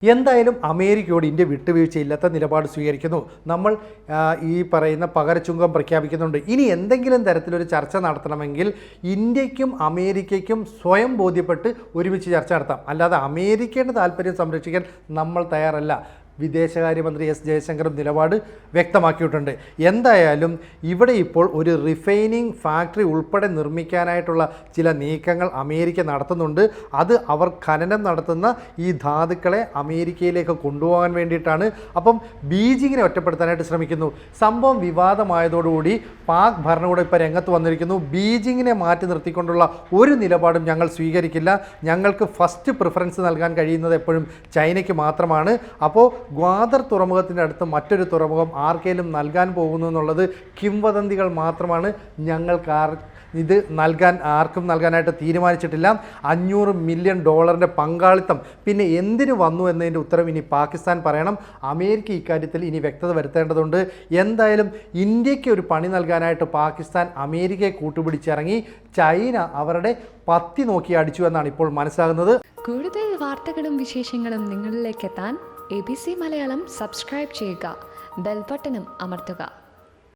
എന്തായാലും അമേരിക്കയോട് ഇന്ത്യ വിട്ടുവീഴ്ചയില്ലാത്ത നിലപാട് സ്വീകരിക്കുന്നു. നമ്മൾ ഈ പറയുന്ന പകരച്ചുങ്കം പ്രഖ്യാപിക്കുന്നുണ്ട്. ഇനി എന്തെങ്കിലും തരത്തിലൊരു ചർച്ച നടത്തണമെങ്കിൽ ഇന്ത്യക്കും അമേരിക്കയ്ക്കും സ്വയം ബോധ്യപ്പെട്ട് ഒരുമിച്ച് ചർച്ച നടത്താം. അല്ലാതെ അമേരിക്കയുടെ താല്പര്യം സംരക്ഷിക്കാൻ നമ്മൾ തയ്യാറല്ല. വിദേശകാര്യമന്ത്രി എസ് ജയശങ്കറും നിലപാട് വ്യക്തമാക്കിയിട്ടുണ്ട്. എന്തായാലും ഇവിടെ ഇപ്പോൾ ഒരു റിഫൈനിങ് ഫാക്ടറി ഉൾപ്പെടെ നിർമ്മിക്കാനായിട്ടുള്ള ചില നീക്കങ്ങൾ അമേരിക്ക നടത്തുന്നുണ്ട്. അത് അവർ ഖനനം നടത്തുന്ന ഈ ധാതുക്കളെ അമേരിക്കയിലേക്ക് കൊണ്ടുപോകാൻ വേണ്ടിയിട്ടാണ്. അപ്പം ബീജിങ്ങിനെ ഒറ്റപ്പെടുത്താനായിട്ട് ശ്രമിക്കുന്നു. സംഭവം വിവാദമായതോടുകൂടി പാക് ഭരണകൂടം ഇപ്പോൾ രംഗത്ത് വന്നിരിക്കുന്നു. ബീജിങ്ങിനെ മാറ്റി നിർത്തിക്കൊണ്ടുള്ള ഒരു നിലപാടും ഞങ്ങൾ സ്വീകരിക്കില്ല. ഞങ്ങൾക്ക് ഫസ്റ്റ് പ്രിഫറൻസ് നൽകാൻ കഴിയുന്നത് എപ്പോഴും ചൈനയ്ക്ക് മാത്രമാണ്. അപ്പോൾ ഗ്വാദർ തുറമുഖത്തിൻ്റെ അടുത്ത് മറ്റൊരു തുറമുഖം ആർക്കെങ്കിലും നൽകാൻ പോകുന്നു എന്നുള്ളത് കിംവദന്തികൾ മാത്രമാണ്. ഇത് ആർക്കും നൽകാനായിട്ട് തീരുമാനിച്ചിട്ടില്ല. $500 മില്യൺ പങ്കാളിത്തം പിന്നെ എന്തിനു വന്നു എന്നതിൻ്റെ ഉത്തരം ഇനി പാകിസ്ഥാൻ പറയണം. അമേരിക്ക ഇക്കാര്യത്തിൽ ഇനി വ്യക്തത വരുത്തേണ്ടതുണ്ട്. എന്തായാലും ഇന്ത്യക്ക് ഒരു പണി നൽകാനായിട്ട് പാകിസ്ഥാൻ അമേരിക്കയെ കൂട്ടുപിടിച്ചിറങ്ങി. ചൈന അവരുടെ പത്തി നോക്കി അടിച്ചു എന്നാണ് ഇപ്പോൾ മനസ്സിലാകുന്നത്. കൂടുതൽ വാർത്തകളും വിശേഷങ്ങളും നിങ്ങളിലേക്ക് എത്താൻ ABC മലയാളം സബ്സ്ക്രൈബ് ചെയ്യുക, ബെൽ ബട്ടണും അമർത്തുക.